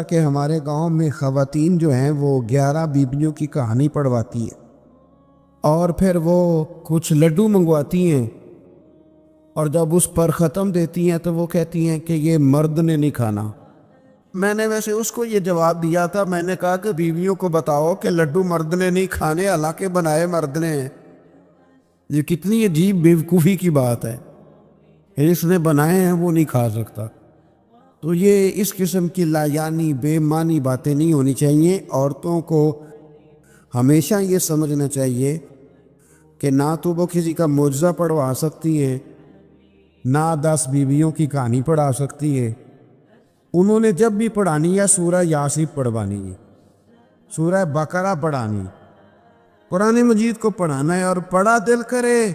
کہ ہمارے گاؤں میں خواتین جو ہیں وہ 11 بیبیوں کی کہانی پڑھواتی ہیں اور پھر وہ کچھ لڈو منگواتی ہیں، اور جب اس پر ختم دیتی ہیں تو وہ کہتی ہیں کہ یہ مرد نے نہیں کھانا۔ میں نے ویسے اس کو یہ جواب دیا تھا، میں نے کہا کہ بیویوں کو بتاؤ کہ لڈو مرد نے نہیں کھانے، حالانکہ بنائے مرد نے ہیں۔ یہ کتنی عجیب بیوقوفی کی بات ہے، اس نے بنائے ہیں وہ نہیں کھا سکتا۔ تو یہ اس قسم کی لایعنی بے معنی باتیں نہیں ہونی چاہیے۔ عورتوں کو ہمیشہ یہ سمجھنا چاہیے کہ نہ تو وہ کسی کا معجزہ پڑھوا سکتی ہیں، نہ 10 بیویوں کی کہانی پڑھا سکتی ہے۔ انہوں نے جب بھی پڑھانی ہے سورہ یاسین پڑھوانی ہے، سورہ بقرہ پڑھانی، قرآن مجید کو پڑھانا ہے، اور پڑھا دل کرے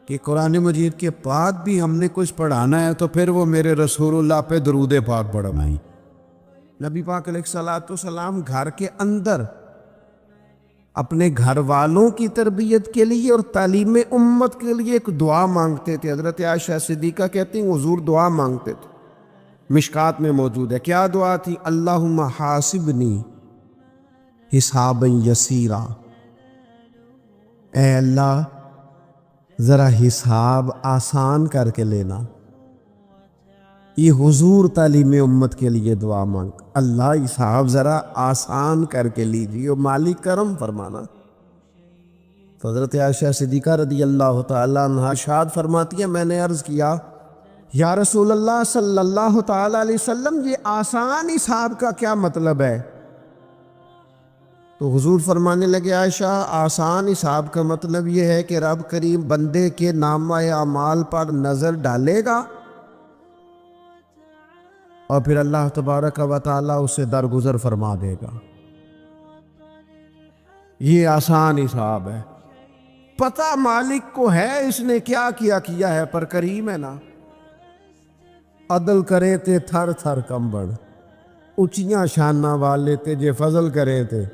کہ قرآن مجید کے بعد بھی ہم نے کچھ پڑھانا ہے تو پھر وہ میرے رسول اللہ پہ درود پاک پڑھوائیں۔ نبی پاک علیہ الصلوۃ والسلام گھر کے اندر اپنے گھر والوں کی تربیت کے لیے اور تعلیم امت کے لیے ایک دعا مانگتے تھے۔ حضرت عائشہ صدیقہ کہتی ہیں حضور دعا مانگتے تھے، مشکات میں موجود ہے۔ کیا دعا تھی؟ اللہم حاسبنی حسابا یسیرا، اے اللہ ذرا حساب آسان کر کے لینا۔ یہ حضور تعلیم امت کے لیے دعا مانگ، اللہ حساب ذرا آسان کر کے لیجیے، اور مالک کرم فرمانا۔ تو حضرت عائشہ صدیقہ رضی اللہ تعالیٰ عنہا ارشاد فرماتی ہے، میں نے عرض کیا یا رسول اللہ صلی اللہ تعالیٰ علیہ وسلم، یہ آسان حساب کا کیا مطلب ہے؟ تو حضور فرمانے لگے، عائشہ آسان حساب کا مطلب یہ ہے کہ رب کریم بندے کے نامہ اعمال پر نظر ڈالے گا اور پھر اللہ تبارک و تعالیٰ اسے درگزر فرما دے گا۔ یہ آسان حساب ہے، پتہ مالک کو ہے اس نے کیا کیا ہے، پر کریم ہے نا۔ عدل کرے تے تھر تھر کمبڑ، اونچیاں شانہ والے تے جے فضل کرے تے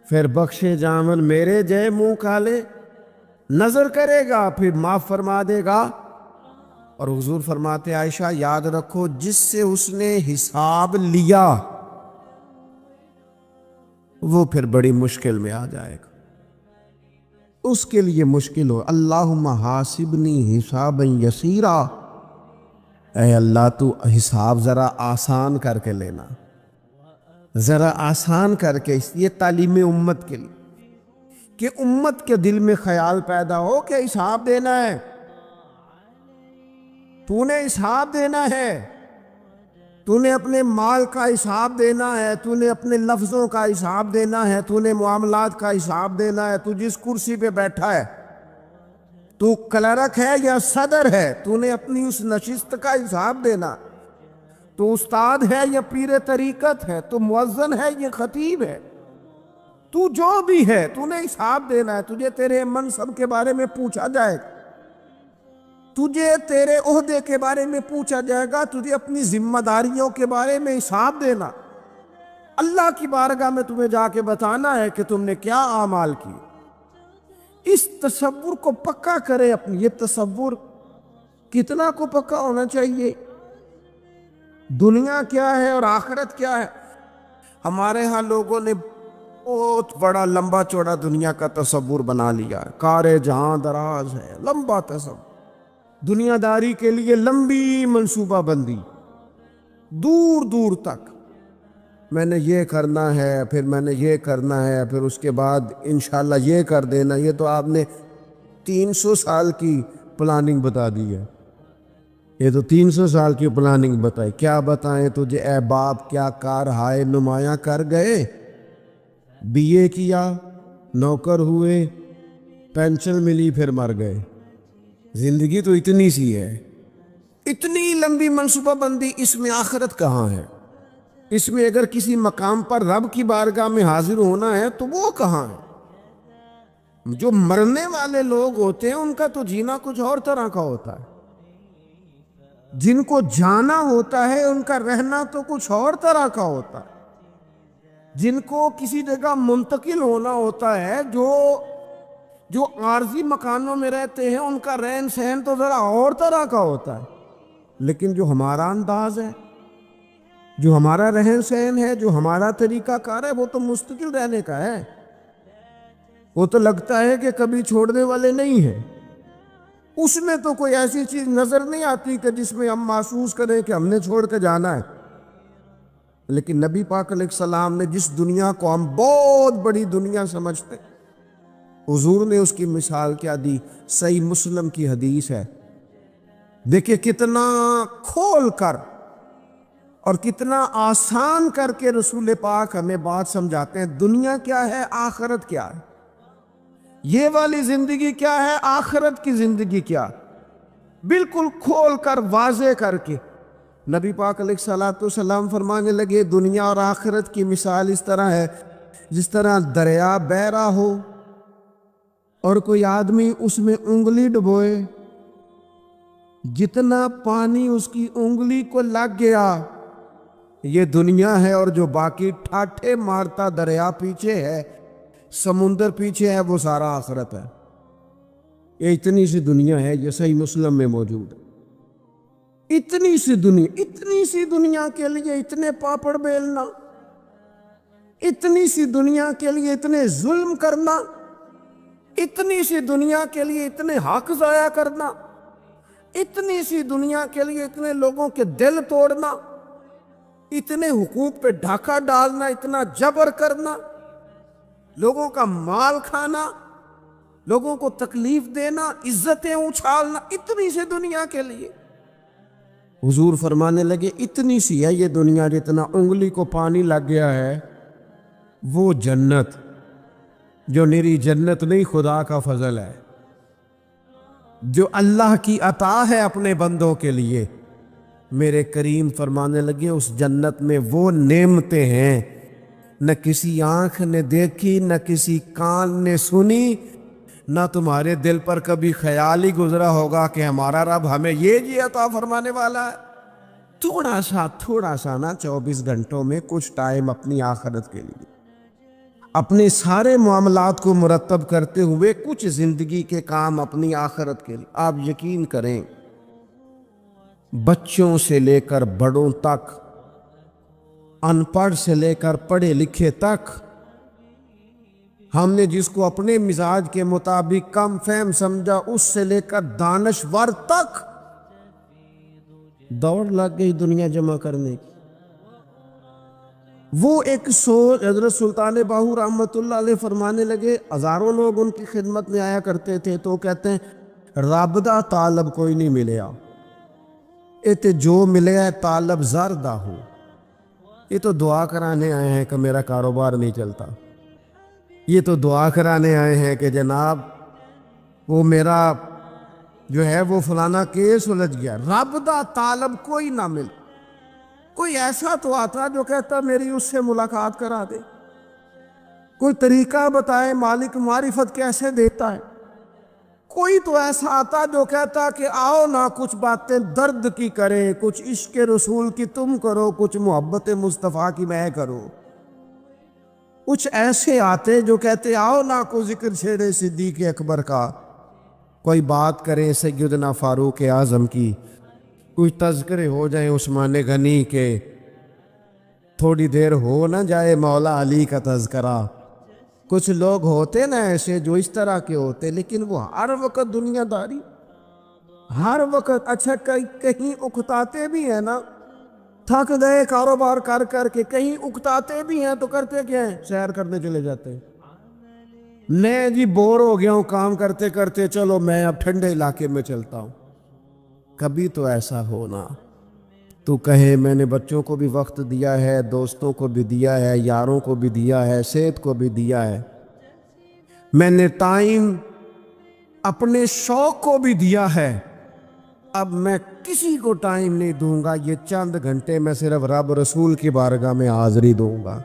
پھر بخشے جامن میرے جے منہ کالے، نظر کرے گا پھر معاف فرما دے گا۔ اور حضور فرماتے عائشہ یاد رکھو، جس سے اس نے حساب لیا وہ پھر بڑی مشکل میں آ جائے گا، اس کے لیے مشکل ہو۔ اللہم حاسبنی حسابا یسیرا، اے اللہ تو حساب ذرا آسان کر کے لینا، ذرا آسان کر کے۔ اس لیے تعلیم امت کے لیے کہ امت کے دل میں خیال پیدا ہو کہ حساب دینا ہے، تو نے حساب دینا ہے، تو نے اپنے مال کا حساب دینا ہے، تو نے اپنے لفظوں کا حساب دینا ہے، تو نے معاملات کا حساب دینا ہے۔ تو جس کرسی پہ بیٹھا ہے، تو کلرک ہے یا صدر ہے، تو نے اپنی اس نشست کا حساب دینا۔ تو استاد ہے یا پیر طریقت ہے، تو مؤذن ہے یا خطیب ہے، تو جو بھی ہے تو نے حساب دینا ہے۔ تجھے تیرے منصب کے بارے میں پوچھا جائے گا، تجھے تیرے عہدے کے بارے میں پوچھا جائے گا، تجھے اپنی ذمہ داریوں کے بارے میں حساب دینا۔ اللہ کی بارگاہ میں تمہیں جا کے بتانا ہے کہ تم نے کیا اعمال کی۔ اس تصور کو پکا کرے اپنی۔ یہ تصور کتنا کو پکا ہونا چاہیے، دنیا کیا ہے اور آخرت کیا ہے۔ ہمارے ہاں لوگوں نے بہت بڑا لمبا چوڑا دنیا کا تصور بنا لیا ہے، کار جہاں دراز ہے، لمبا تصور، دنیا داری کے لیے لمبی منصوبہ بندی، دور دور تک میں نے یہ کرنا ہے، پھر میں نے یہ کرنا ہے، پھر اس کے بعد انشاءاللہ یہ کر دینا۔ یہ تو آپ نے 300 سال کی پلاننگ بتا دی ہے، یہ تو 300 سال کی پلاننگ بتائی۔ کیا بتائیں تجھے اے باپ، کیا کار ہائے نمایاں کر گئے، بی اے کیا، نوکر ہوئے، پینشن ملی، پھر مر گئے۔ زندگی تو اتنی سی ہے، اتنی لمبی منصوبہ بندی، اس میں آخرت کہاں ہے؟ اس میں اگر کسی مقام پر رب کی بارگاہ میں حاضر ہونا ہے تو وہ کہاں ہے؟ جو مرنے والے لوگ ہوتے ہیں ان کا تو جینا کچھ اور طرح کا ہوتا ہے، جن کو جانا ہوتا ہے ان کا رہنا تو کچھ اور طرح کا ہوتا ہے، جن کو کسی جگہ منتقل ہونا ہوتا ہے، جو عارضی مکانوں میں رہتے ہیں ان کا رہن سہن تو ذرا اور طرح کا ہوتا ہے۔ لیکن جو ہمارا انداز ہے، جو ہمارا رہن سہن ہے، جو ہمارا طریقہ کار ہے، وہ تو مستقل رہنے کا ہے، وہ تو لگتا ہے کہ کبھی چھوڑنے والے نہیں ہیں۔ اس میں تو کوئی ایسی چیز نظر نہیں آتی کہ جس میں ہم محسوس کریں کہ ہم نے چھوڑ کے جانا ہے۔ لیکن نبی پاک علیہ السلام نے جس دنیا کو ہم بہت بڑی دنیا سمجھتے، حضور نے اس کی مثال کیا دی؟ صحیح مسلم کی حدیث ہے، دیکھیں کتنا کھول کر اور کتنا آسان کر کے رسول پاک ہمیں بات سمجھاتے ہیں۔ دنیا کیا ہے، آخرت کیا ہے، یہ والی زندگی کیا ہے، آخرت کی زندگی کیا، بالکل کھول کر واضح کر کے نبی پاک علیہ الصلوۃ والسلام فرمانے لگے دنیا اور آخرت کی مثال اس طرح ہے جس طرح دریا بہہ رہا ہو اور کوئی آدمی اس میں انگلی ڈبوئے، جتنا پانی اس کی انگلی کو لگ گیا یہ دنیا ہے، اور جو باقی ٹھاٹھے مارتا دریا پیچھے ہے، سمندر پیچھے ہے، وہ سارا آخرت ہے۔ یہ اتنی سی دنیا ہے، یہ صحیح مسلم میں موجود ہے۔ اتنی سی دنیا کے لیے اتنے پاپڑ بیلنا، اتنی سی دنیا کے لیے اتنے ظلم کرنا، اتنی سی دنیا کے لیے اتنے حق ضائع کرنا، اتنی سی دنیا کے لیے اتنے لوگوں کے دل توڑنا، اتنے حقوق پہ ڈھاکہ ڈالنا، اتنا جبر کرنا، لوگوں کا مال کھانا، لوگوں کو تکلیف دینا، عزتیں اچھالنا، اتنی سی دنیا کے لیے حضور فرمانے لگے اتنی سی ہے یہ دنیا، جتنا انگلی کو پانی لگ گیا ہے وہ جنت، جو میری جنت نہیں، خدا کا فضل ہے، جو اللہ کی عطا ہے اپنے بندوں کے لیے۔ میرے کریم فرمانے لگے اس جنت میں وہ نعمتیں ہیں نہ کسی آنکھ نے دیکھی، نہ کسی کان نے سنی، نہ تمہارے دل پر کبھی خیال ہی گزرا ہوگا کہ ہمارا رب ہمیں یہ عطا فرمانے والا ہے۔ تھوڑا سا نا 24 گھنٹوں میں کچھ ٹائم اپنی آخرت کے لیے، اپنے سارے معاملات کو مرتب کرتے ہوئے کچھ زندگی کے کام اپنی آخرت کے لیے۔ آپ یقین کریں، بچوں سے لے کر بڑوں تک، ان پڑھ سے لے کر پڑھے لکھے تک، ہم نے جس کو اپنے مزاج کے مطابق کم فہم سمجھا، اس سے لے کر دانشور تک دوڑ لگ گئی دنیا جمع کرنے کی۔ وہ ایک سوچ حضرت سلطان باہو رحمۃ اللہ علیہ فرمانے لگے، ہزاروں لوگ ان کی خدمت میں آیا کرتے تھے تو کہتے ہیں رب دا طالب کوئی نہیں ملیا، تے جو ملے ہے طالب زردہ ہو، یہ تو دعا کرانے آئے ہیں کہ میرا کاروبار نہیں چلتا، یہ تو دعا کرانے آئے ہیں کہ جناب وہ میرا جو ہے وہ فلانا کیس الجھ گیا۔ رب دا طالب کوئی نہ مل، کوئی ایسا تو آتا جو کہتا میری اس سے ملاقات کرا دے، کوئی طریقہ بتائے مالک معرفت کیسے دیتا ہے، کوئی تو ایسا آتا جو کہتا کہ آؤ نا کچھ باتیں درد کی کریں، کچھ عشق رسول کی تم کرو، کچھ محبت مصطفیٰ کی میں کرو۔ کچھ ایسے آتے جو کہتے آؤ نا کو ذکر چھیڑے صدیق اکبر کا، کوئی بات کریں سیدنا فاروق اعظم کی، کچھ تذکرے ہو جائیں عثمان غنی کے، تھوڑی دیر ہو نہ جائے مولا علی کا تذکرہ۔ کچھ لوگ ہوتے نا ایسے جو اس طرح کے ہوتے، لیکن وہ ہر وقت دنیا داری، ہر وقت اچھا کہیں اکتاتے بھی ہیں نا، تھک گئے کاروبار کر کر کے، کہیں اکتاتے بھی ہیں تو کرتے کیا ہیں، سیر کرنے چلے جاتے ہیں۔ میں جی بور ہو گیا ہوں کام کرتے کرتے، چلو میں اب ٹھنڈے علاقے میں چلتا ہوں۔ کبھی تو ایسا ہونا تو کہے میں نے بچوں کو بھی وقت دیا ہے، دوستوں کو بھی دیا ہے، یاروں کو بھی دیا ہے، صحت کو بھی دیا ہے، میں نے ٹائم اپنے شوق کو بھی دیا ہے، اب میں کسی کو ٹائم نہیں دوں گا، یہ چند گھنٹے میں صرف رب رسول کی بارگاہ میں حاضری دوں گا۔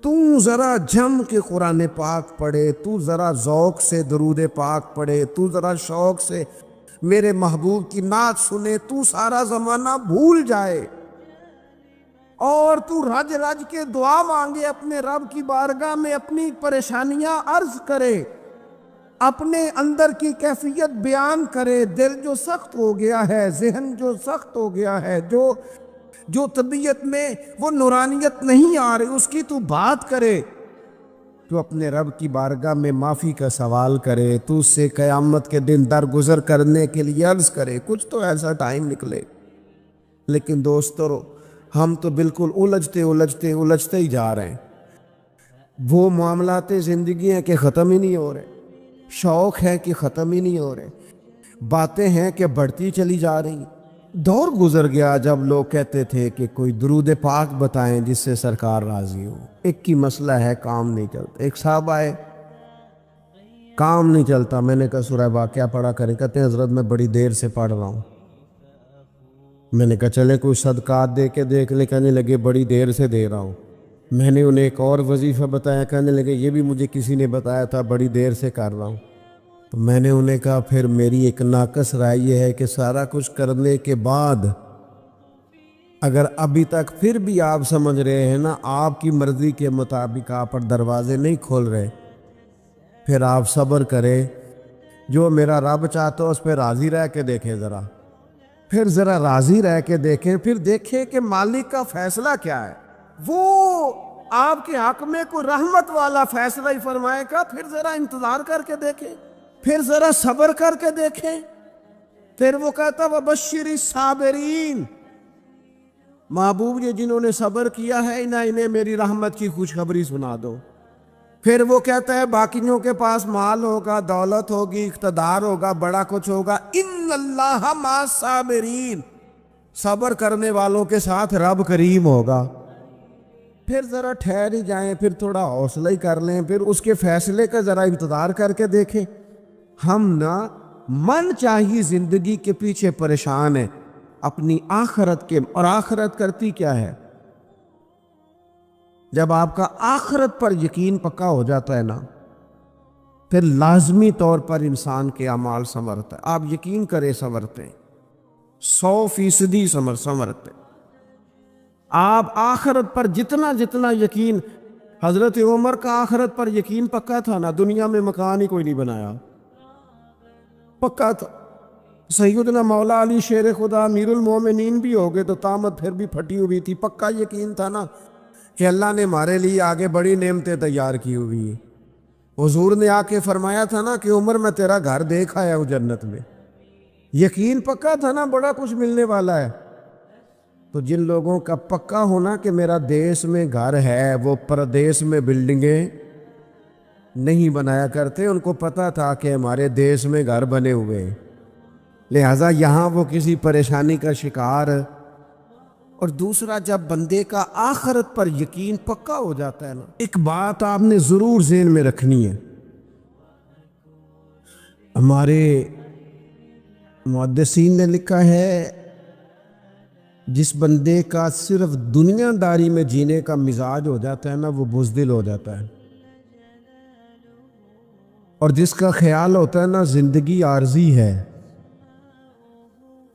تو ذرا جم کے قرآن پاک پڑھے، تو ذرا ذوق سے درود پاک پڑھے، تو ذرا شوق سے میرے محبوب کی نعت سنے، تو سارا زمانہ بھول جائے اور تو رج رج کے دعا مانگے، اپنے رب کی بارگاہ میں اپنی پریشانیاں عرض کرے، اپنے اندر کی کیفیت بیان کرے، دل جو سخت ہو گیا ہے، ذہن جو سخت ہو گیا ہے، جو جو طبیعت میں وہ نورانیت نہیں آ رہی اس کی تو بات کرے، تو اپنے رب کی بارگاہ میں معافی کا سوال کرے، تو اس سے قیامت کے دن درگزر کرنے کے لیے عرض کرے، کچھ تو ایسا ٹائم نکلے۔ لیکن دوستو، ہم تو بالکل الجھتے ہی جا رہے ہیں۔ وہ معاملات زندگی ہیں کہ ختم ہی نہیں ہو رہے، شوق ہے کہ ختم ہی نہیں ہو رہے، باتیں ہیں کہ بڑھتی چلی جا رہی۔ دور گزر گیا جب لوگ کہتے تھے کہ کوئی درود پاک بتائیں جس سے سرکار راضی ہو۔ ایک کی مسئلہ ہے، کام نہیں چلتا۔ ایک صاحب آئے، کام نہیں چلتا، میں نے کہا سورہ واقعہ پڑھا کریں، کہتے ہیں حضرت میں بڑی دیر سے پڑھ رہا ہوں۔ میں نے کہا چلے کوئی صدقات دے کے دیکھ لے، کہنے لگے بڑی دیر سے دے رہا ہوں۔ میں نے انہیں ایک اور وظیفہ بتایا، کہنے لگے یہ بھی مجھے کسی نے بتایا تھا، بڑی دیر سے کر رہا ہوں۔ تو میں نے انہیں کہا پھر میری ایک ناقص رائے یہ ہے کہ سارا کچھ کرنے کے بعد اگر ابھی تک پھر بھی آپ سمجھ رہے ہیں نا آپ کی مرضی کے مطابق آپ پر دروازے نہیں کھول رہے، پھر آپ صبر کریں، جو میرا رب چاہتا ہے اس پہ راضی رہ کے دیکھیں، پھر ذرا راضی رہ کے دیکھیں، پھر دیکھیں کہ مالک کا فیصلہ کیا ہے۔ وہ آپ کے حق میں کوئی رحمت والا فیصلہ ہی فرمائے گا، پھر ذرا انتظار کر کے دیکھیں، پھر ذرا صبر کر کے دیکھیں۔ پھر وہ کہتا وَبَشِّرِ الصَّابِرِينَ، محبوب یہ جنہوں نے صبر کیا ہے انہیں میری رحمت کی خوشخبری سنا دو۔ پھر وہ کہتا ہے باقیوں کے پاس مال ہوگا، دولت ہوگی، اقتدار ہوگا، بڑا کچھ ہوگا، ان اللہ مع الصابرین، صبر کرنے والوں کے ساتھ رب کریم ہوگا۔ پھر ذرا ٹھہر ہی جائیں، پھر تھوڑا حوصلہ ہی کر لیں، پھر اس کے فیصلے کا ذرا انتظار کر کے دیکھیں۔ ہم نا من چاہی زندگی کے پیچھے پریشان ہیں اپنی آخرت کے، اور آخرت کرتی کیا ہے؟ جب آپ کا آخرت پر یقین پکا ہو جاتا ہے نا، پھر لازمی طور پر انسان کے اعمال سنورتا ہے۔ آپ یقین کریں سنورتے ہیں، 100% سنورتے ہیں۔ آپ آخرت پر جتنا یقین، حضرت عمر کا آخرت پر یقین پکا تھا نا، دنیا میں مکان ہی کوئی نہیں بنایا، پکا تھا۔ سیدنا مولا علی شیر خدا امیر المومنین بھی ہو گئے تو طامت پھر بھی پھٹی ہوئی تھی، پکا یقین تھا نا کہ اللہ نے ہمارے لیے آگے بڑی نعمتیں تیار کی ہوئی ہیں۔ حضور نے آ کے فرمایا تھا نا کہ عمر میں تیرا گھر دیکھ آیا ہوں جنت میں، یقین پکا تھا نا بڑا کچھ ملنے والا ہے۔ تو جن لوگوں کا پکا ہونا کہ میرا دیس میں گھر ہے، وہ پردیس میں بلڈنگیں نہیں بنایا کرتے، ان کو پتا تھا کہ ہمارے دیس میں گھر بنے ہوئے، لہٰذا یہاں وہ کسی پریشانی کا شکار۔ اور دوسرا، جب بندے کا آخرت پر یقین پکا ہو جاتا ہے نا، ایک بات آپ نے ضرور ذہن میں رکھنی ہے، ہمارے محدثین نے لکھا ہے جس بندے کا صرف دنیا داری میں جینے کا مزاج ہو جاتا ہے نا، وہ بزدل ہو جاتا ہے، اور جس کا خیال ہوتا ہے نا زندگی عارضی ہے،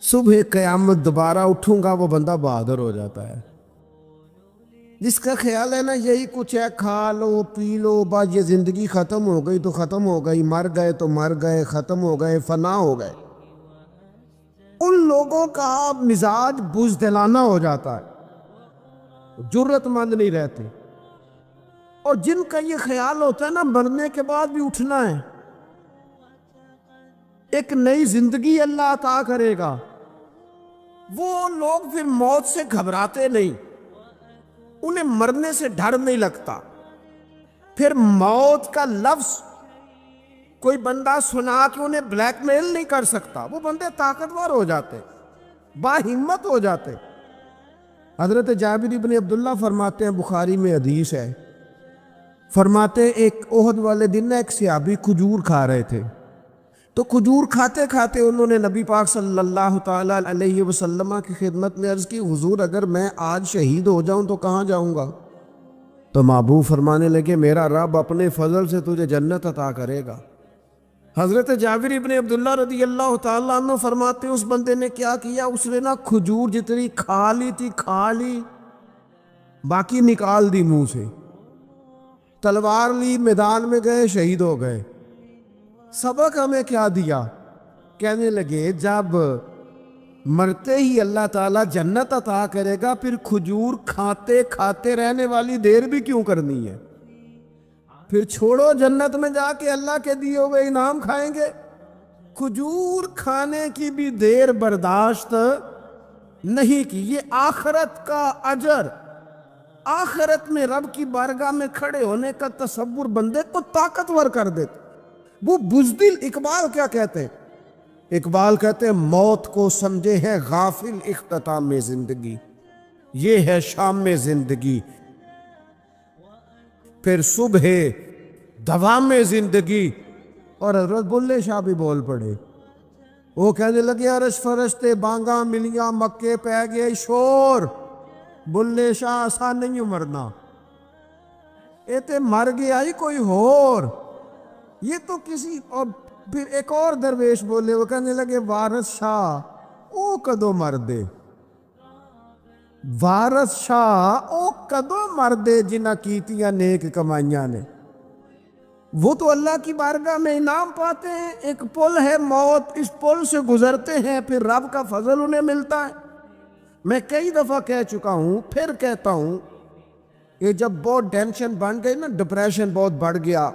صبح قیامت دوبارہ اٹھوں گا، وہ بندہ بہادر ہو جاتا ہے۔ جس کا خیال ہے نا یہی کچھ ہے، کھا لو پی لو بس، یہ زندگی ختم ہو گئی تو ختم ہو گئی، مر گئے تو مر گئے، ختم ہو گئے، فنا ہو گئے، ان لوگوں کا مزاج بزدلانہ ہو جاتا ہے، جرأت مند نہیں رہتے۔ اور جن کا یہ خیال ہوتا ہے نا مرنے کے بعد بھی اٹھنا ہے، ایک نئی زندگی اللہ عطا کرے گا، وہ لوگ پھر موت سے گھبراتے نہیں، انہیں مرنے سے ڈر نہیں لگتا۔ پھر موت کا لفظ کوئی بندہ سنا کہ انہیں بلیک میل نہیں کر سکتا، وہ بندے طاقتور ہو جاتے، باہمت ہو جاتے۔ حضرت جابر بن عبداللہ فرماتے ہیں، بخاری میں حدیث ہے، فرماتے ہیں ایک احد والے دن ایک صحابی کھجور کھا رہے تھے، تو کھجور کھاتے کھاتے انہوں نے نبی پاک صلی اللہ تعالیٰ علیہ وسلم کی خدمت میں عرض کی، حضور اگر میں آج شہید ہو جاؤں تو کہاں جاؤں گا؟ تو محبوب فرمانے لگے میرا رب اپنے فضل سے تجھے جنت عطا کرے گا۔ حضرت جابر ابن عبداللہ رضی اللہ تعالیٰ عنہ فرماتے ہیں اس بندے نے کیا کیا، اس نے نا کھجور جتنی کھا لی تھی کھا لی، باقی نکال دی منہ سے، تلوار لی، میدان میں گئے، شہید ہو گئے۔ سبق ہمیں کیا دیا؟ کہنے لگے جب مرتے ہی اللہ تعالیٰ جنت عطا کرے گا، پھر کھجور کھاتے کھاتے رہنے والی دیر بھی کیوں کرنی ہے؟ پھر چھوڑو، جنت میں جا کے اللہ کے دیے ہوئے انعام کھائیں گے۔ کھجور کھانے کی بھی دیر برداشت نہیں کی۔ یہ آخرت کا اجر، آخرت میں رب کی بارگاہ میں کھڑے ہونے کا تصور بندے کو طاقتور کر دیتے۔ وہ بزدل اقبال کیا کہتے ہیں؟ اقبال کہتے ہیں موت کو سمجھے ہے غافل اختتام میں زندگی، یہ ہے شام میں زندگی، پھر صبح دوام میں زندگی۔ اور حضرت بلے شاہ بھی بول پڑے، وہ کہنے لگے عرش فرشتے بانگاں ملیاں مکے پہ گئے شور، بلے شاہ آسان نہیں مرنا، یہ تے مر گیا ہی کوئی ہور، یہ تو کسی اور۔ پھر ایک اور درویش بولے، وہ کہنے لگے وارث شاہ او کدو مردے، وارث شاہ او کدو مردے جنہ کیتیاں نیک کمائیاں نے۔ وہ تو اللہ کی بارگاہ میں انعام پاتے ہیں، ایک پل ہے موت، اس پل سے گزرتے ہیں، پھر رب کا فضل انہیں ملتا ہے۔ میں کئی دفعہ کہہ چکا ہوں، پھر کہتا ہوں، یہ جب بہت ٹینشن بن گئی نا، ڈپریشن بہت بڑھ گیا،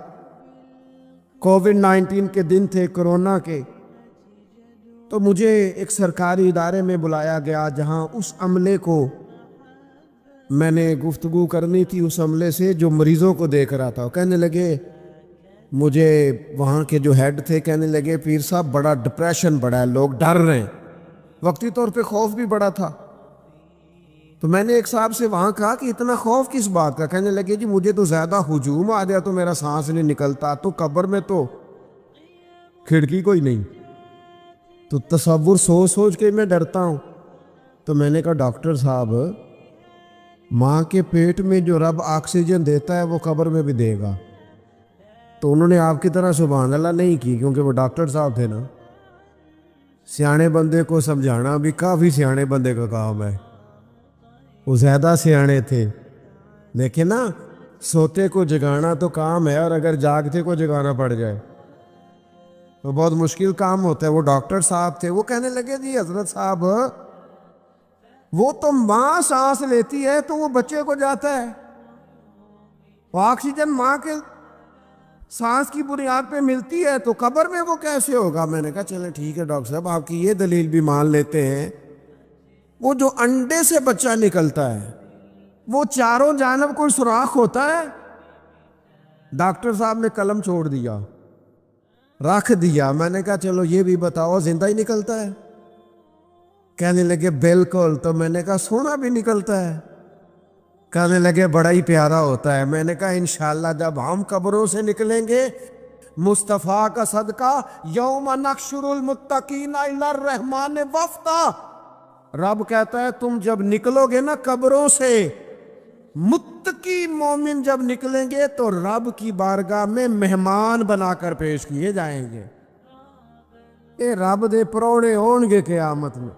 کووڈ-19 کے دن تھے کرونا کے، تو مجھے ایک سرکاری ادارے میں بلایا گیا جہاں اس عملے کو میں نے گفتگو کرنی تھی، اس عملے سے جو مریضوں کو دیکھ رہا تھا۔ کہنے لگے، مجھے وہاں کے جو ہیڈ تھے کہنے لگے پیر صاحب بڑا ڈپریشن بڑا ہے، لوگ ڈر رہے ہیں، وقتی طور پہ خوف بھی بڑا تھا۔ تو میں نے ایک صاحب سے وہاں کہا کہ اتنا خوف کس بات کا؟ کہنے لگے جی مجھے تو زیادہ ہجوم آ گیا تو میرا سانس نہیں نکلتا، تو قبر میں تو کھڑکی کوئی نہیں، تو تصور سوچ سوچ کے میں ڈرتا ہوں۔ تو میں نے کہا ڈاکٹر صاحب، ماں کے پیٹ میں جو رب آکسیجن دیتا ہے وہ قبر میں بھی دے گا۔ تو انہوں نے آپ کی طرح سبحان اللہ نہیں کی، کیونکہ وہ ڈاکٹر صاحب تھے نا۔ سیانے بندے کو سمجھانا بھی کافی سیانے بندے کا کام ہے، وہ زیادہ سیانے تھے۔ لیکن نا سوتے کو جگانا تو کام ہے، اور اگر جاگتے کو جگانا پڑ جائے تو بہت مشکل کام ہوتا ہے۔ وہ ڈاکٹر صاحب تھے، وہ کہنے لگے جی حضرت صاحب وہ تو ماں سانس لیتی ہے تو وہ بچے کو جاتا ہے، وہ آکسیجن ماں کے سانس کی بنیاد پہ ملتی ہے، تو قبر میں وہ کیسے ہوگا؟ میں نے کہا چلیں ٹھیک ہے ڈاکٹر صاحب، آپ کی یہ دلیل بھی مان لیتے ہیں۔ وہ جو انڈے سے بچہ نکلتا ہے وہ چاروں جانب کوئی سوراخ ہوتا ہے؟ ڈاکٹر صاحب نے قلم چھوڑ دیا، رکھ دیا۔ میں نے کہا چلو یہ بھی بتاؤ زندہ ہی نکلتا ہے؟ کہنے لگے بالکل۔ تو میں نے کہا سونا بھی نکلتا ہے؟ کہنے لگے بڑا ہی پیارا ہوتا ہے۔ میں نے کہا انشاءاللہ جب ہم قبروں سے نکلیں گے، مصطفیٰ کا صدقہ، یوم نحشر المتقین الی الرحمن وفدا، رب کہتا ہے تم جب نکلو گے نا قبروں سے، متقی مومن جب نکلیں گے تو رب کی بارگاہ میں مہمان بنا کر پیش کیے جائیں گے۔ اے رب دے پروڑے ہون گے قیامت میں،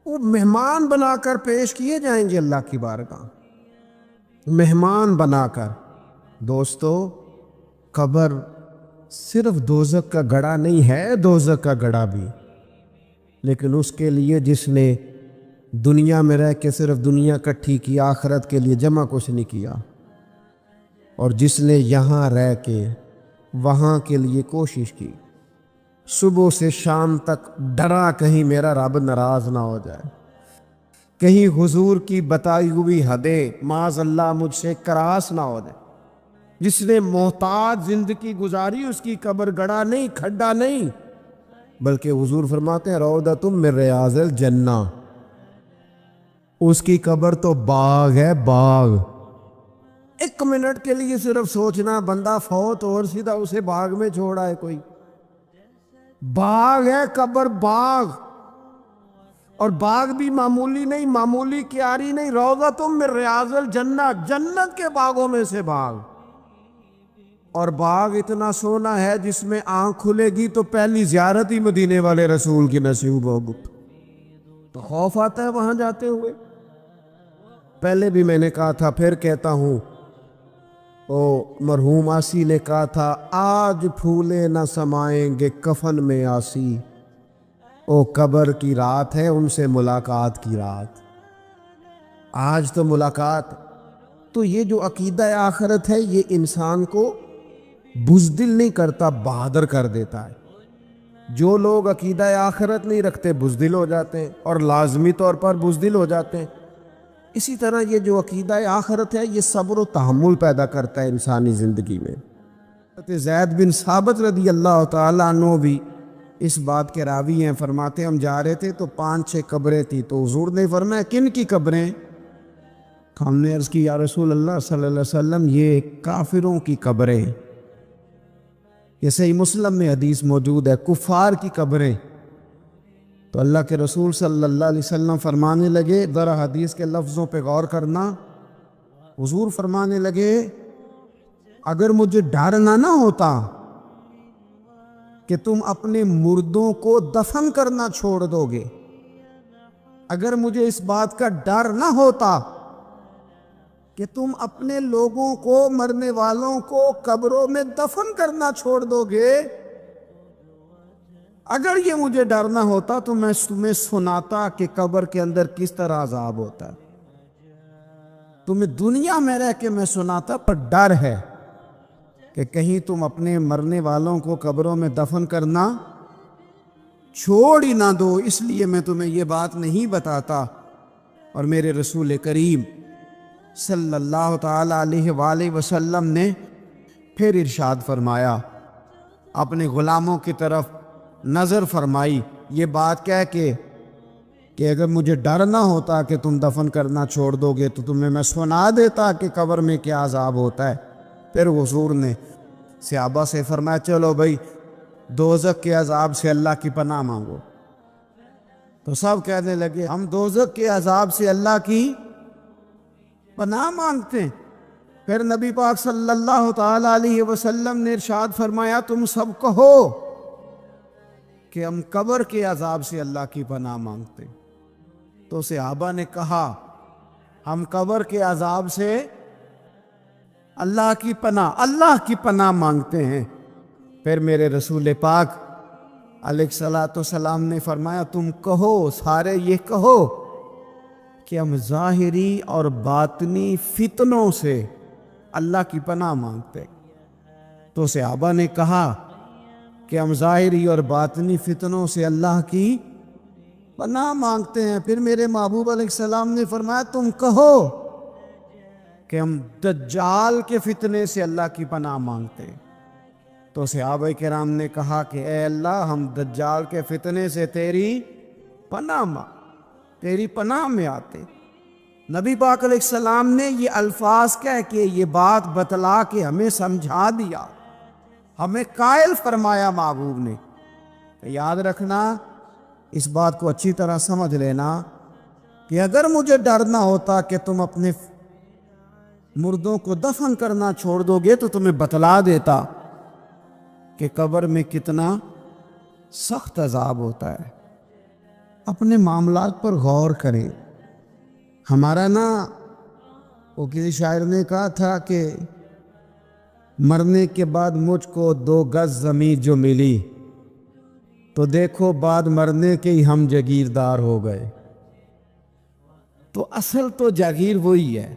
وہ مہمان بنا کر پیش کیے جائیں گے اللہ کی بارگاہ، مہمان بنا کر۔ دوستو، قبر صرف دوزخ کا گڑھا نہیں ہے، دوزخ کا گڑھا بھی، لیکن اس کے لیے جس نے دنیا میں رہ کے صرف دنیا کٹھی کی، آخرت کے لیے جمع کچھ نہیں کیا، اور جس نے یہاں رہ کے وہاں کے لیے کوشش کی، صبح سے شام تک ڈرا کہیں میرا رب ناراض نہ ہو جائے، کہیں حضور کی بتائی ہوئی حدیں معاذ اللہ مجھ سے کراس نہ ہو جائے۔ جس نے محتاج زندگی گزاری، اس کی قبر گڑھا نہیں، کھڈا نہیں، بلکہ حضور فرماتے ہیں روضۃ من ریاض الجنہ، اس کی قبر تو باغ ہے، باغ۔ ایک منٹ کے لیے صرف سوچنا، بندہ فوت اور سیدھا اسے باغ میں چھوڑا ہے کوئی، باغ ہے قبر، باغ، اور باغ بھی معمولی نہیں، معمولی کیاری نہیں، روضۃ من ریاض الجنہ، جنت کے باغوں میں سے باغ۔ اور باغ اتنا سونا ہے جس میں آنکھ کھلے گی تو پہلی زیارت ہی مدینے والے رسول کی نصیب ہوگی، تو خوف آتا ہے وہاں جاتے ہوئے۔ پہلے بھی میں نے کہا تھا، پھر کہتا ہوں، مرحوم آسی نے کہا تھا آج پھولے نہ سمائیں گے کفن میں آسی، او قبر کی رات ہے ان سے ملاقات کی رات، آج تو ملاقات۔ تو یہ جو عقیدہ آخرت ہے یہ انسان کو بزدل نہیں کرتا، بہادر کر دیتا ہے۔ جو لوگ عقیدہ آخرت نہیں رکھتے بزدل ہو جاتے ہیں، اور لازمی طور پر بزدل ہو جاتے ہیں۔ اسی طرح یہ جو عقیدہ آخرت ہے یہ صبر و تحمل پیدا کرتا ہے انسانی زندگی میں۔ حضرت زید بن ثابت رضی اللہ تعالیٰ عنہ بھی اس بات کے راوی ہیں، فرماتے ہم جا رہے تھے تو 5-6 قبریں تھیں، تو حضور نے فرمایا کن کی قبریں؟ ہم نے عرض کی یا رسول اللہ صلی اللہ علیہ وسلم یہ کافروں کی قبریں، یہ صحیح مسلم میں حدیث موجود ہے، کفار کی قبریں۔ تو اللہ کے رسول صلی اللہ علیہ وسلم فرمانے لگے، ذرا حدیث کے لفظوں پہ غور کرنا، حضور فرمانے لگے اگر مجھے ڈر نہ ہوتا کہ تم اپنے مردوں کو دفن کرنا چھوڑ دو گے، اگر مجھے اس بات کا ڈر نہ ہوتا کہ تم اپنے لوگوں کو، مرنے والوں کو قبروں میں دفن کرنا چھوڑ دو گے، اگر یہ مجھے ڈر نہ ہوتا تو میں تمہیں سناتا کہ قبر کے اندر کس طرح عذاب ہوتا ہے، تمہیں دنیا میں رہ کے میں سناتا، پر ڈر ہے کہ کہیں تم اپنے مرنے والوں کو قبروں میں دفن کرنا چھوڑ ہی نہ دو، اس لیے میں تمہیں یہ بات نہیں بتاتا۔ اور میرے رسول کریم صلی اللہ تعالیٰ علیہ وآلہ وسلم نے پھر ارشاد فرمایا، اپنے غلاموں کی طرف نظر فرمائی، یہ بات کہہ کے کہ اگر مجھے ڈر نہ ہوتا کہ تم دفن کرنا چھوڑ دو گے تو تمہیں میں سنا دیتا کہ قبر میں کیا عذاب ہوتا ہے۔ پھر حضور نے صحابہ سے فرمایا چلو بھائی دوزخ کے عذاب سے اللہ کی پناہ مانگو، تو سب کہنے لگے ہم دوزخ کے عذاب سے اللہ کی پناہ مانگتے ہیں۔ پھر نبی پاک صلی اللہ تعالیٰ علیہ وسلم نے ارشاد فرمایا تم سب کہو کہ ہم قبر کے عذاب سے اللہ کی پناہ مانگتے ہیں۔ تو صحابہ نے کہا ہم قبر کے عذاب سے اللہ کی پناہ مانگتے ہیں۔ پھر میرے رسول پاک علیہ الصلوۃ والسلام نے فرمایا تم کہو، سارے یہ کہو کہ ہم ظاہری اور باطنی فتنوں سے اللہ کی پناہ مانگتے ہیں۔ تو صحابہ نے کہا کہ ہم ظاہری اور باطنی فتنوں سے اللہ کی پناہ مانگتے ہیں۔ پھر میرے محبوب علیہ السلام نے فرمایا تم کہو کہ ہم دجال کے فتنے سے اللہ کی پناہ مانگتے ہیں۔ تو صحابہ کرام نے کہا کہ اے اللہ ہم دجال کے فتنے سے تیری پناہ میں آتے۔ نبی پاک علیہ السلام نے یہ الفاظ کہہ کے یہ بات بتلا کے ہمیں سمجھا دیا، ہمیں قائل فرمایا محبوب نے۔ یاد رکھنا، اس بات کو اچھی طرح سمجھ لینا کہ اگر مجھے ڈر نہ ہوتا کہ تم اپنے مردوں کو دفن کرنا چھوڑ دو گے تو تمہیں بتلا دیتا کہ قبر میں کتنا سخت عذاب ہوتا ہے۔ اپنے معاملات پر غور کریں۔ ہمارا وہ کسی شاعر نے کہا تھا کہ مرنے کے بعد مجھ کو 2 گز زمین جو ملی تو دیکھو بعد مرنے کے ہی ہم جاگیردار ہو گئے۔ تو اصل تو جاگیر وہی ہے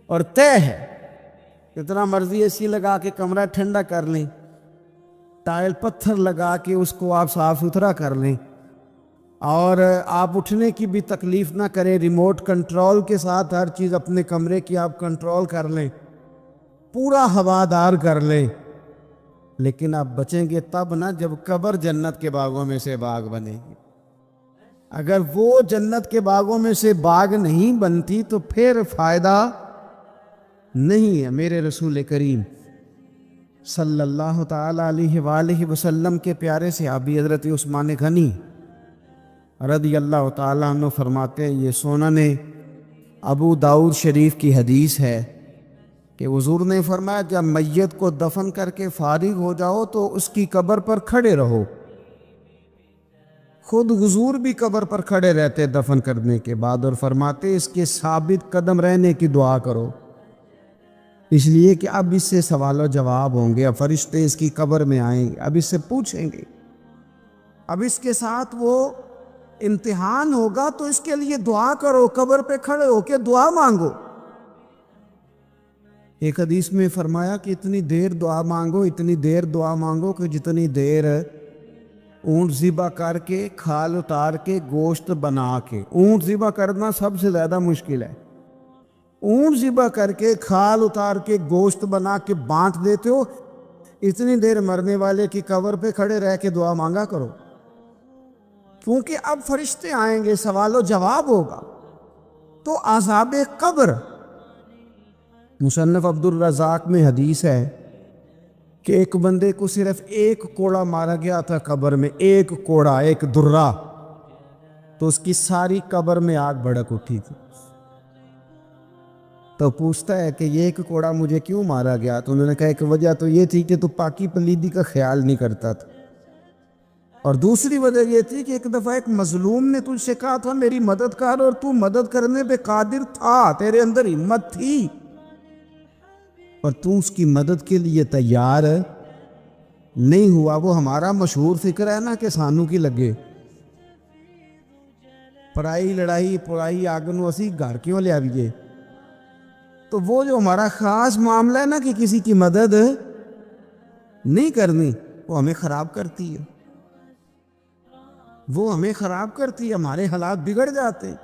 اور طے ہے، کتنا مرضی اے سی لگا کے کمرہ ٹھنڈا کر لیں، ٹائل پتھر لگا کے اس کو آپ صاف ستھرا کر لیں، اور آپ اٹھنے کی بھی تکلیف نہ کریں، ریموٹ کنٹرول کے ساتھ ہر چیز اپنے کمرے کی آپ کنٹرول کر لیں، پورا ہوادار کر لیں، لیکن آپ بچیں گے تب نہ جب قبر جنت کے باغوں میں سے باغ بنے گی۔ اگر وہ جنت کے باغوں میں سے باغ نہیں بنتی تو پھر فائدہ نہیں ہے۔ میرے رسول کریم صلی اللہ تعالیٰ علیہ وآلہ وسلم کے پیارے صحابی حضرت عثمان غنی رضی اللہ تعالیٰ عنہ فرماتے ہیں، یہ سنن ابو داؤد شریف کی حدیث ہے کہ حضور نے فرمایا جب میت کو دفن کر کے فارغ ہو جاؤ تو اس کی قبر پر کھڑے رہو۔ خود حضور بھی قبر پر کھڑے رہتے دفن کرنے کے بعد، اور فرماتے اس کے ثابت قدم رہنے کی دعا کرو، اس لیے کہ اب اس سے سوال و جواب ہوں گے، اب فرشتے اس کی قبر میں آئیں گے، اب اس سے پوچھیں گے۔ اب اس کے ساتھ وہ امتحان ہوگا تو اس کے لیے دعا کرو، قبر پہ کھڑے ہو کے دعا مانگو۔ ایک حدیث میں فرمایا کہ اتنی دیر دعا مانگو، اتنی دیر دعا مانگو کہ جتنی دیر اونٹ ذبح کر کے کھال اتار کے گوشت بنا کے، اونٹ ذبح کرنا سب سے زیادہ مشکل ہے، اونٹ ذبح کر کے کھال اتار کے گوشت بنا کے بانٹ دیتے ہو، اتنی دیر مرنے والے کی قبر پہ کھڑے رہ کے دعا مانگا کرو، کیونکہ اب فرشتے آئیں گے، سوال و جواب ہوگا۔ تو عذاب قبر، مصنف عبد الرزاق میں حدیث ہے کہ ایک بندے کو صرف ایک کوڑا مارا گیا تھا قبر میں، ایک کوڑا، ایک درہ، تو اس کی ساری قبر میں آگ بھڑک اٹھی تھی۔ تو پوچھتا ہے کہ یہ ایک کوڑا مجھے کیوں مارا گیا؟ تو انہوں نے کہا ایک وجہ تو یہ تھی کہ تو پاکی پلیدی کا خیال نہیں کرتا تھا، اور دوسری وجہ یہ تھی کہ ایک دفعہ ایک مظلوم نے تجھ سے کہا تھا میری مدد کر، اور تو مدد کرنے پہ قادر تھا، تیرے اندر ہمت تھی، اور تو اس کی مدد کے لیے تیار نہیں ہوا۔ وہ ہمارا مشہور فکر ہے نا کہ سانو کی لگے، پرائی لڑائی پرائی آگن اسی گھر کیوں لے آئیے۔ تو وہ جو ہمارا خاص معاملہ ہے نا کہ کسی کی مدد نہیں کرنی، وہ ہمیں خراب کرتی ہے، وہ ہمیں خراب کرتی ہے، ہمارے حالات بگڑ جاتے ہیں۔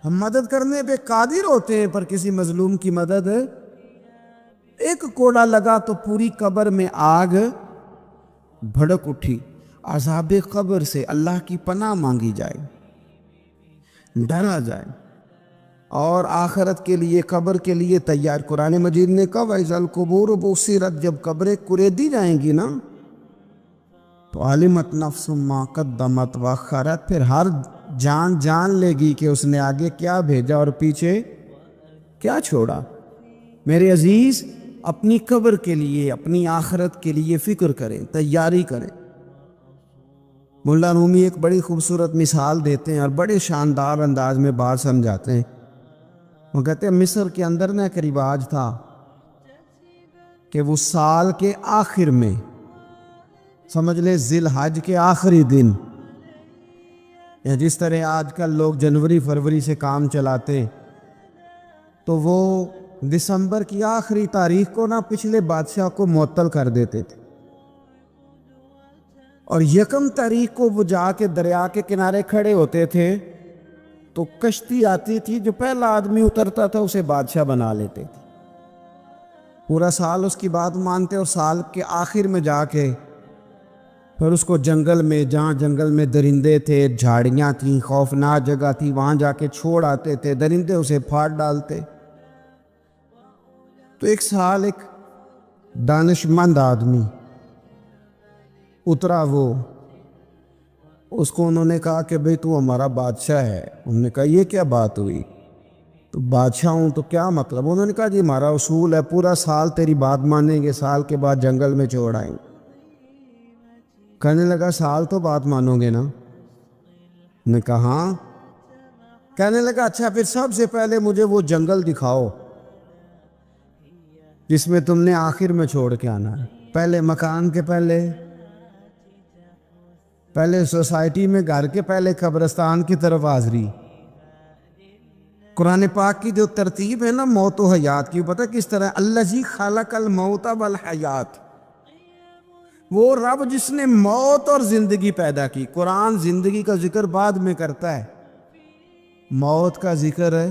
ہم مدد کرنے پہ قادر ہوتے ہیں پر کسی مظلوم کی مدد، ایک کوڑا لگا تو پوری قبر میں آگ بھڑک اٹھی۔ عذاب قبر سے اللہ کی پناہ مانگی جائے، ڈرا جائے، اور آخرت کے لیے، قبر کے لیے تیار۔ قرآن مجید نے کہا وَإِذَا الْقُبُورُ بُعْثِرَتْ، جب قبریں کریدی جائیں گی نا تو عَلِمَتْ نَفْسٌ مَّا قَدَّمَتْ وَأَخَّرَتْ، پھر ہر جان جان لے گی کہ اس نے آگے کیا بھیجا اور پیچھے کیا چھوڑا۔ میرے عزیز، اپنی قبر کے لیے، اپنی آخرت کے لیے فکر کریں، تیاری کریں۔ مولا رومی ایک بڑی خوبصورت مثال دیتے ہیں اور بڑے شاندار انداز میں بات سمجھاتے ہیں۔ وہ کہتے ہیں مصر کے اندر نا ایک رواج تھا کہ وہ سال کے آخر میں، سمجھ لیں ذی الحج کے آخری دن، یا جس طرح آج کل لوگ جنوری فروری سے کام چلاتے ہیں، تو وہ دسمبر کی آخری تاریخ کو نا پچھلے بادشاہ کو معطل کر دیتے تھے، اور یکم تاریخ کو وہ جا کے دریا کے کنارے کھڑے ہوتے تھے، تو کشتی آتی تھی، جو پہلا آدمی اترتا تھا اسے بادشاہ بنا لیتے تھے۔ پورا سال اس کی بات مانتے، اور سال کے آخر میں جا کے پھر اس کو جنگل میں، جہاں جنگل میں درندے تھے، جھاڑیاں تھیں، خوفناک جگہ تھی، وہاں جا کے چھوڑ آتے تھے، درندے اسے پھاڑ ڈالتے۔ تو ایک سال ایک دانش مند آدمی اترا، وہ اس کو انہوں نے کہا کہ بھئی تو ہمارا بادشاہ ہے۔ انہوں نے کہا یہ کیا بات ہوئی؟ تو بادشاہ ہوں تو کیا مطلب؟ انہوں نے کہا جی ہمارا اصول ہے، پورا سال تیری بات مانیں گے، سال کے بعد جنگل میں چھوڑ آئیں گے۔ کہنے لگا سال تو بات مانو گے نا؟ انہوں نے کہا ہاں۔ کہنے لگا اچھا پھر سب سے پہلے مجھے وہ جنگل دکھاؤ جس میں تم نے آخر میں چھوڑ کے آنا ہے۔ پہلے مکان کے پہلے سوسائٹی میں گھر کے پہلے قبرستان کی طرف حاضری۔ قرآن پاک کی جو ترتیب ہے نا موت و حیات کی، پتہ کس طرح؟ الذی خلق الموت والحیات، وہ رب جس نے موت اور زندگی پیدا کی۔ قرآن زندگی کا ذکر بعد میں کرتا ہے، موت کا ذکر ہے۔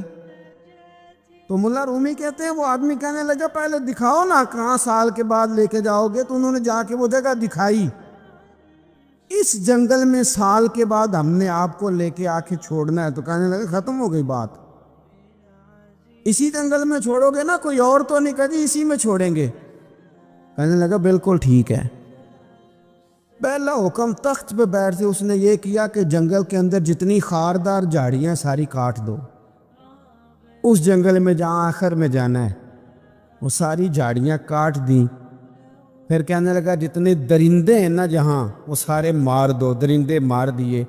تو ملا رومی کہتے ہیں وہ آدمی کہنے لگا پہلے دکھاؤ نا کہاں سال کے بعد لے کے جاؤ گے؟ تو انہوں نے جا کے وہ جگہ دکھائی، اس جنگل میں سال کے بعد ہم نے آپ کو لے کے آ کے چھوڑنا ہے۔ تو کہنے لگا ختم ہو گئی بات، اسی جنگل میں چھوڑو گے نا، کوئی اور تو نہیں؟ کہا جی اسی میں چھوڑیں گے۔ کہنے لگا بالکل ٹھیک ہے۔ پہلا حکم تخت پہ بیٹھ سے اس نے یہ کیا کہ جنگل کے اندر جتنی خاردار جھاڑیاں ساری کاٹ دو، اس جنگل میں جہاں آخر میں جانا ہے وہ ساری جھاڑیاں کاٹ دیں۔ پھر کہنے لگا جتنے درندے ہیں نا جہاں، وہ سارے مار دو، درندے مار دیے۔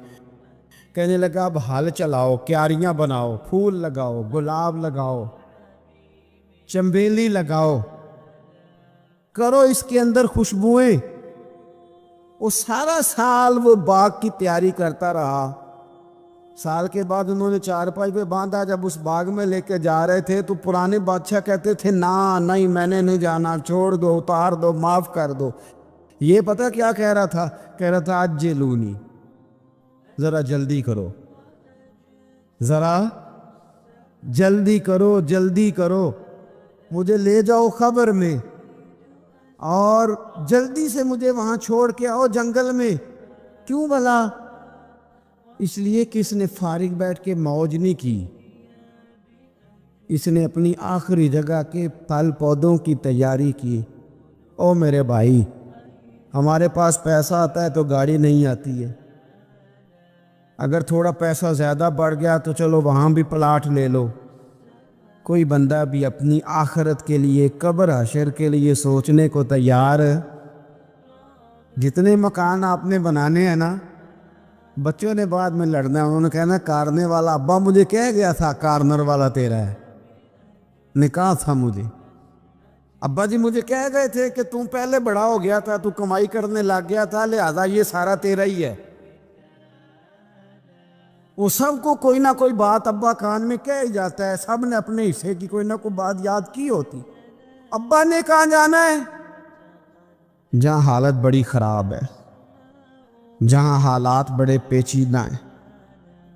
کہنے لگا اب ہل چلاؤ، کیاریاں بناؤ، پھول لگاؤ، گلاب لگاؤ، چنبیلی لگاؤ، کرو اس کے اندر خوشبوئیں، وہ سارا سال وہ باغ کی تیاری کرتا رہا. سال کے بعد انہوں نے چارپائی پہ باندھا. جب اس باغ میں لے کے جا رہے تھے تو پرانے بادشاہ کہتے تھے نہیں میں نے نہیں جانا, چھوڑ دو, اتار دو, معاف کر دو. یہ پتہ کیا کہہ رہا تھا؟ کہہ رہا تھا عجلونی, ذرا جلدی کرو, ذرا جلدی کرو, جلدی کرو, مجھے لے جاؤ خبر میں اور جلدی سے مجھے وہاں چھوڑ کے آؤ جنگل میں. کیوں بھلا؟ اس لیے کہ اس نے فارغ بیٹھ کے موج نہیں کی, اس نے اپنی آخری جگہ کے پھل پودوں کی تیاری کی. او میرے بھائی, ہمارے پاس پیسہ آتا ہے تو گاڑی نہیں آتی ہے. اگر تھوڑا پیسہ زیادہ بڑھ گیا تو چلو وہاں بھی پلاٹ لے لو. کوئی بندہ بھی اپنی آخرت کے لیے, قبر حشر کے لیے سوچنے کو تیار ہے؟ جتنے مکان آپ نے بنانے ہیں نا, بچوں نے بعد میں لڑنا ہے, انہوں نے کہنا کارنے والا ابا مجھے کہہ گیا تھا کارنر والا تیرا ہے, نکاح تھا مجھے, ابا جی مجھے کہہ گئے تھے کہ تم پہلے بڑا ہو گیا تھا, تو کمائی کرنے لگ گیا تھا, لہذا یہ سارا تیرا ہی ہے. وہ سب کو کوئی نہ کوئی بات ابا کان میں کہہ ہی جاتا ہے, سب نے اپنے حصے کی کوئی نہ کوئی بات یاد کی ہوتی. ابا نے کہاں جانا ہے؟ جہاں حالت بڑی خراب ہے, جہاں حالات بڑے پیچیدہ ہیں,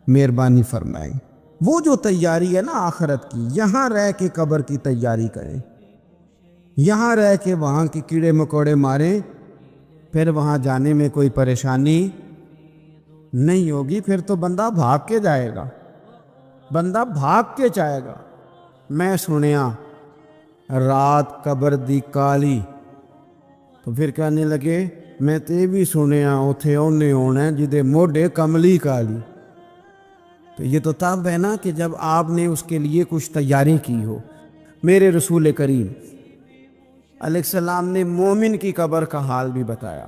مہربانی فرمائیں. وہ جو تیاری ہے نا آخرت کی, یہاں رہ کے قبر کی تیاری کریں, یہاں رہ کے وہاں کے کیڑے مکوڑے ماریں, پھر وہاں جانے میں کوئی پریشانی نہیں ہوگی. پھر تو بندہ بھاگ کے جائے گا, بندہ بھاگ کے جائے گا. میں سنیا رات قبر دی کالی, تو پھر کہنے لگے میں تے بھی سنیا اتھے اونے ہونا ہے جدے موڈے کملی کالی. تو یہ تو تب ہے نا کہ جب آپ نے اس کے لیے کچھ تیاری کی ہو. میرے رسول کریم علیہ السلام نے مومن کی قبر کا حال بھی بتایا.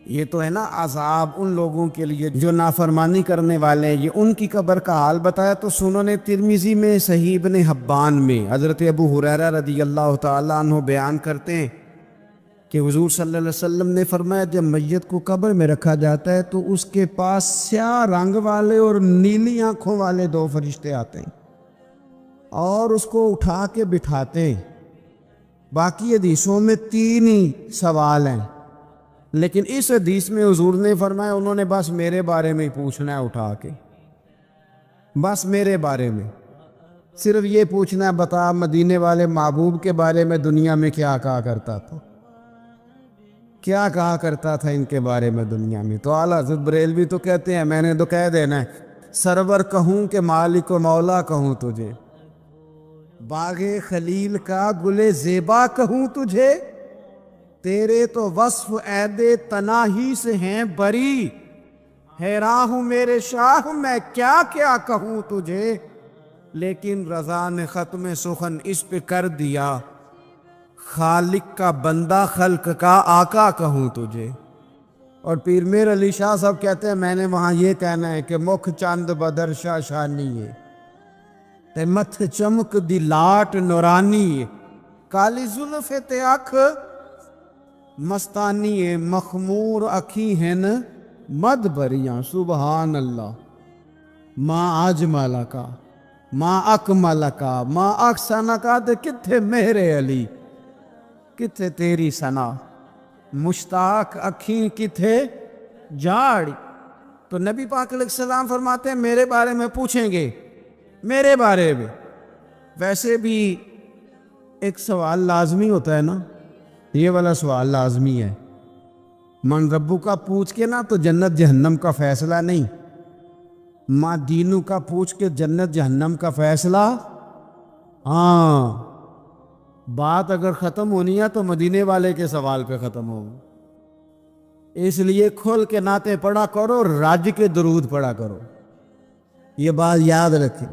یہ تو ہے نا عذاب ان لوگوں کے لیے جو نافرمانی کرنے والے ہیں, یہ ان کی قبر کا حال بتایا. تو سنن ترمذی میں, صحیح ابن حبان میں حضرت ابو ہریرہ رضی اللہ تعالیٰ عنہ بیان کرتے ہیں کہ حضور صلی اللہ علیہ وسلم نے فرمایا جب میت کو قبر میں رکھا جاتا ہے تو اس کے پاس سیاہ رنگ والے اور نیلی آنکھوں والے 2 فرشتے آتے ہیں اور اس کو اٹھا کے بٹھاتے ہیں. باقی حدیثوں میں 3 ہی سوال ہیں, لیکن اس حدیث میں حضور نے فرمایا انہوں نے بس میرے بارے میں ہی پوچھنا ہے اٹھا کے, بس میرے بارے میں صرف یہ پوچھنا ہے بتا مدینے والے محبوب کے بارے میں دنیا میں کیا کہا کرتا تھا, کیا کہا کرتا تھا ان کے بارے میں دنیا میں. تو اعلیٰ حضرت بریلوی تو کہتے ہیں میں نے تو کہہ دینا ہے, سرور کہوں کہ مالک و مولا کہوں تجھے, باغ خلیل کا گل زیبا کہوں تجھے, تیرے تو وصف عید تناہی سے ہیں بری, حیران ہوں میرے شاہ میں کیا کیا کہوں تجھے, لیکن رضا نے ختم سخن اس پہ کر دیا, خالق کا بندہ خلق کا آقا کہوں تجھے. اور پیر میر علی شاہ صاحب کہتے ہیں میں نے وہاں یہ کہنا ہے کہ مکھ چند بدر شاہ شانی ہے, تے متھ چمک دی لاٹ نورانی ہے, کالی زلف تے اکھ مستانی ہے, مخمور اکھی ہیں مد بریاں. سبحان اللہ. ماں اجمل کا ماں اکمل کا ماں احسن کا, تے کتھے میرے علی کتھے تیری ثنا, مشتاق اکھیں کتھے جاڑی. تو نبی پاک علیہ السلام فرماتے ہیں میرے بارے میں پوچھیں گے, میرے بارے میں. ویسے بھی ایک سوال لازمی ہوتا ہے نا, یہ والا سوال لازمی ہے, من ربو کا پوچھ کے نا تو جنت جہنم کا فیصلہ نہیں, ماں دینو کا پوچھ کے جنت جہنم کا فیصلہ. ہاں بات اگر ختم ہونی ہے تو مدینے والے کے سوال پہ ختم ہو, اس لیے کھول کے نعتیں پڑھا کرو, راج کے درود پڑھا کرو. یہ بات یاد رکھیں,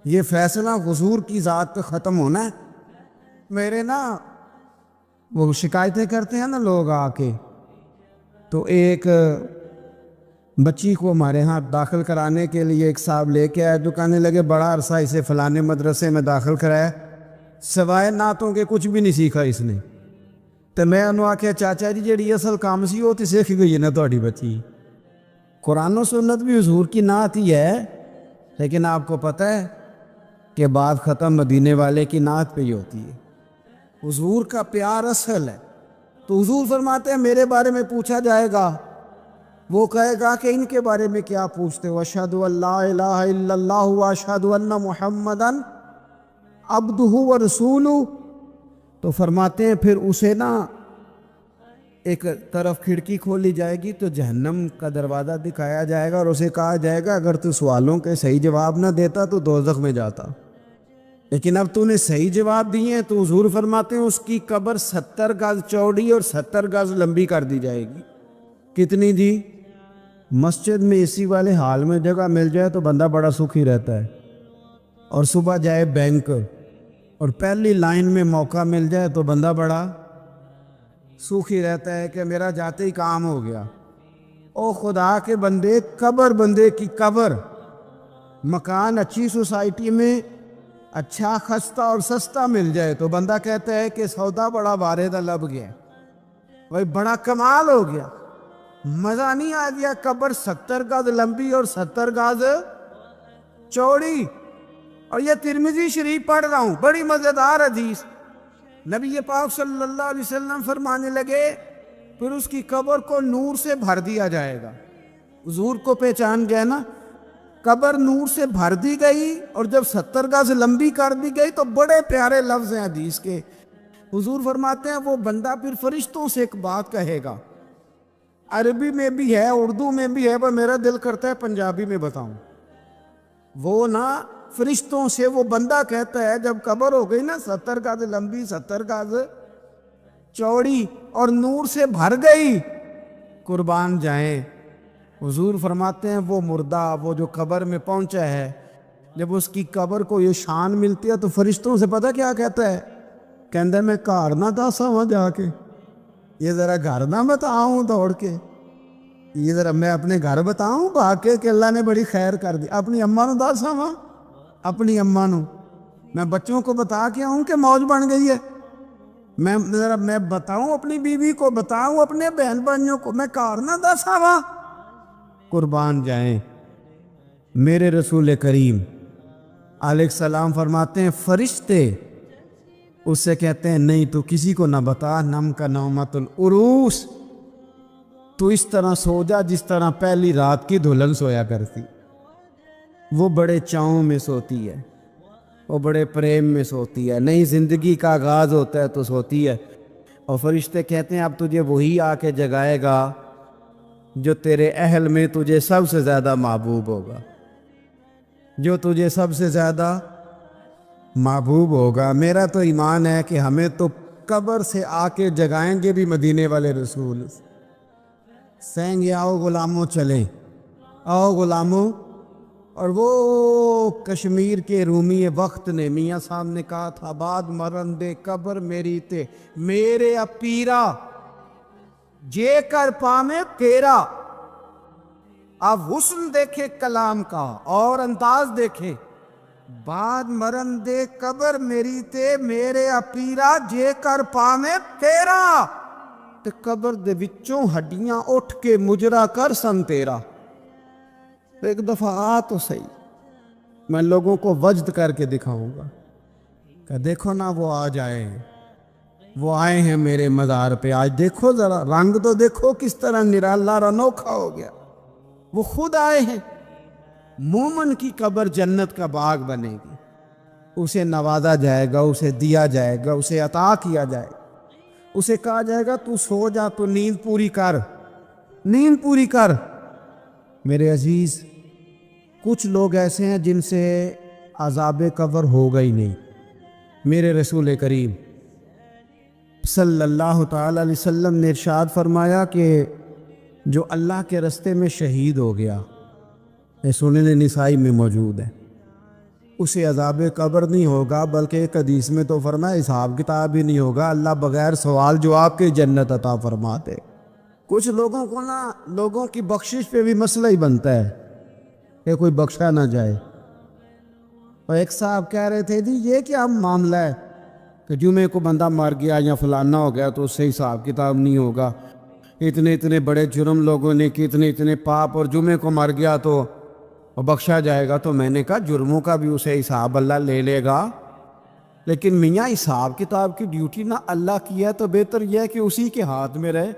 یہ فیصلہ حضور کی ذات پہ ختم ہونا ہے. میرے نا وہ شکایتیں کرتے ہیں نا لوگ آ کے, تو ایک بچی کو ہمارے ہاں داخل کرانے کے لیے ایک صاحب لے کے آئے, تو کہنے لگے بڑا عرصہ اسے فلانے مدرسے میں داخل کرایا, سوائے نعتوں کے کچھ بھی نہیں سیکھا اس نے. تو میں انہوں آکھیا چاچا جی جیڑی اصل کام سی وہ تو سیکھ گئی ہے نا تہاڈی بچی. قرآن و سنت بھی حضور کی نعت ہی ہے، لیکن آپ کو پتہ ہے کہ بات ختم مدینے والے کی نعت پہ ہی ہوتی ہے. حضور کا پیار اصل ہے. تو حضور فرماتے ہیں میرے بارے میں پوچھا جائے گا، وہ کہے گا کہ ان کے بارے میں کیا پوچھتے ہو؟ اشہد ان لا الہ الا اللہ واشہد ان محمدن عبدہ ورسولہ. تو فرماتے ہیں پھر اسے نا ایک طرف کھڑکی کھولی جائے گی تو جہنم کا دروازہ دکھایا جائے گا اور اسے کہا جائے گا اگر تو سوالوں کے صحیح جواب نہ دیتا تو دوزخ میں جاتا، لیکن اب تو نے صحیح جواب دیے ہیں. تو حضور فرماتے ہیں اس کی قبر 70 گز چوڑی اور 70 گز لمبی کر دی جائے گی. کتنی جی؟ مسجد میں اسی والے حال میں جگہ مل جائے تو بندہ بڑا سکھی رہتا ہے، اور صبح جائے بینک اور پہلی لائن میں موقع مل جائے تو بندہ بڑا سوکھی رہتا ہے کہ میرا جاتے ہی کام ہو گیا. او خدا کے بندے، قبر بندے کی قبر، مکان اچھی سوسائٹی میں اچھا خستہ اور سستا مل جائے تو بندہ کہتا ہے کہ سودا بڑا وارد لب گیا، بھائی بڑا کمال ہو گیا، مزہ نہیں آ گیا. قبر 70 گز لمبی اور 70 گز چوڑی. اور یہ ترمذی شریف پڑھ رہا ہوں، بڑی مزیدار حدیث. نبی پاک صلی اللہ علیہ وسلم فرمانے لگے پھر اس کی قبر کو نور سے بھر دیا جائے گا. حضور کو پہچان گئے نا، قبر نور سے بھر دی گئی اور جب 70 گز لمبی کر دی گئی تو بڑے پیارے لفظ ہیں حدیث کے. حضور فرماتے ہیں وہ بندہ پھر فرشتوں سے ایک بات کہے گا، عربی میں بھی ہے اردو میں بھی ہے، پر میرا دل کرتا ہے پنجابی میں بتاؤں. وہ نا فرشتوں سے وہ بندہ کہتا ہے جب قبر ہو گئی نا 70 گز لمبی 70 گز چوڑی اور نور سے بھر گئی، قربان جائیں. حضور فرماتے ہیں وہ مردہ وہ جو قبر میں پہنچا ہے، جب اس کی قبر کو یہ شان ملتی ہے تو فرشتوں سے پتہ کیا کہتا ہے؟ کہتا ہے میں گھر نہ دسا ہوا جا کے، یہ ذرا گھر نہ بتاؤں دوڑ کے، یہ ذرا میں اپنے گھر بتاؤں بھاگ کے کہ اللہ نے بڑی خیر کر دی. اپنی اماں نو دسا ہوا، اپنی اماں نو میں بچوں کو بتا کے آؤں کہ موج بن گئی ہے، میں بتاؤں اپنی بیوی کو، بتاؤں اپنے بہن بھائیوں کو، میں گھر نہ دسا ہوا. قربان جائیں. میرے رسول کریم علیہ السلام فرماتے ہیں فرشتے اس سے کہتے ہیں نہیں تو کسی کو نہ بتا، نم کا نومت العروس، تو اس طرح سو جا جس طرح پہلی رات کی دلہن سویا کرتی. وہ بڑے چاؤں میں سوتی ہے، وہ بڑے پریم میں سوتی ہے، نئی زندگی کا آغاز ہوتا ہے تو سوتی ہے. اور فرشتے کہتے ہیں اب تجھے وہی آ کے جگائے گا جو تیرے اہل میں تجھے سب سے زیادہ محبوب ہوگا، جو تجھے سب سے زیادہ محبوب ہوگا. میرا تو ایمان ہے کہ ہمیں تو قبر سے آ کے جگائیں گے بھی مدینے والے رسول. سہیں گے آؤ غلاموں چلیں، آؤ غلاموں. اور وہ کشمیر کے رومی وقت نے میاں صاحب نے کہا تھا بعد مرن دے قبر میری تے میرے اپیرا جے کر پامے تیرا. آپ حسن دیکھے کلام کا اور انداز دیکھے، بعد مرن دے قبر میری تے میرے اپیرا جے کر پامے تیرا. تے قبر دے وچوں ہڈیاں اٹھ کے مجرا کر سن تیرا. ایک دفعہ آ تو صحیح، میں لوگوں کو وجد کر کے دکھاؤں گا کہ دیکھو نا وہ آ جائے، وہ آئے ہیں میرے مزار پہ آج، دیکھو ذرا رنگ تو دیکھو کس طرح نرالا اور انوکھا ہو گیا. وہ خود آئے ہیں. مومن کی قبر جنت کا باغ بنے گی، اسے نوازا جائے گا، اسے دیا جائے گا، اسے عطا کیا جائے گا، اسے کہا جائے گا تو سو جا، تو نیند پوری کر، نیند پوری کر. میرے عزیز کچھ لوگ ایسے ہیں جن سے عذاب قبر ہوگا ہی نہیں. میرے رسول کریم صلی اللہ تعالی علیہ وسلم نے ارشاد فرمایا کہ جو اللہ کے رستے میں شہید ہو گیا، یہ سنن نسائی میں موجود ہے، اسے عذاب قبر نہیں ہوگا، بلکہ ایک حدیث میں تو فرمایا حساب کتاب ہی نہیں ہوگا، اللہ بغیر سوال جواب کے جنت عطا فرماتے. کچھ لوگوں کو نا لوگوں کی بخشش پہ بھی مسئلہ ہی بنتا ہے کہ کوئی بخشا نہ جائے. اور ایک صاحب کہہ رہے تھے جی یہ کیا معاملہ ہے، کہ جمعے کو بندہ مر گیا یا فلانا ہو گیا تو اس سے حساب کتاب نہیں ہوگا، اتنے بڑے جرم لوگوں نے کی، اتنے پاپ، اور جمعے کو مر گیا تو وہ بخشا جائے گا۔ تو میں نے کہا جرموں کا بھی اسے حساب اللہ لے لے گا، لیکن میاں حساب کتاب کی ڈیوٹی نہ اللہ کی ہے، تو بہتر یہ ہے کہ اسی کے ہاتھ میں رہے،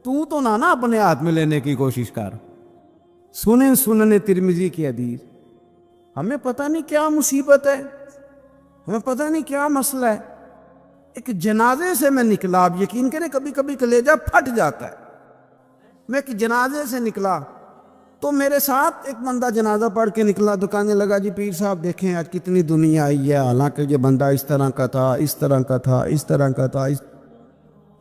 تو نہ اپنے ہاتھ میں لینے کی کوشش کر۔ سنن ترمذی کی حدیث۔ ہمیں پتہ نہیں کیا مصیبت ہے، ہمیں پتہ نہیں کیا مسئلہ ہے۔ ایک جنازے سے میں نکلا، آپ یقین کریں کبھی کبھی کلیجہ پھٹ جاتا ہے۔ میں ایک جنازے سے نکلا تو میرے ساتھ ایک بندہ جنازہ پڑھ کے نکلا، تو کہنے لگا جی پیر صاحب دیکھیں آج کتنی دنیا آئی ہے، حالانکہ یہ بندہ اس طرح کا تھا، اس طرح کا تھا، اس طرح کا تھا۔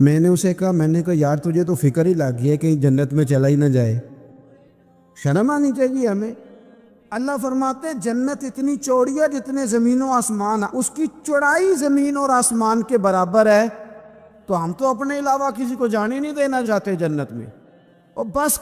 میں نے اسے کہا یار تجھے تو فکر ہی لگ گئی ہے کہ جنت میں چلا ہی نہ جائے، شرم آنی چاہیے ہمیں۔ اللہ فرماتے ہیں جنت اتنی چوڑی ہے جتنے زمین و آسمان ہے، اس کی چوڑائی زمین اور آسمان کے برابر ہے، تو ہم تو اپنے علاوہ کسی کو جانے نہیں دینا چاہتے جنت میں، اور بس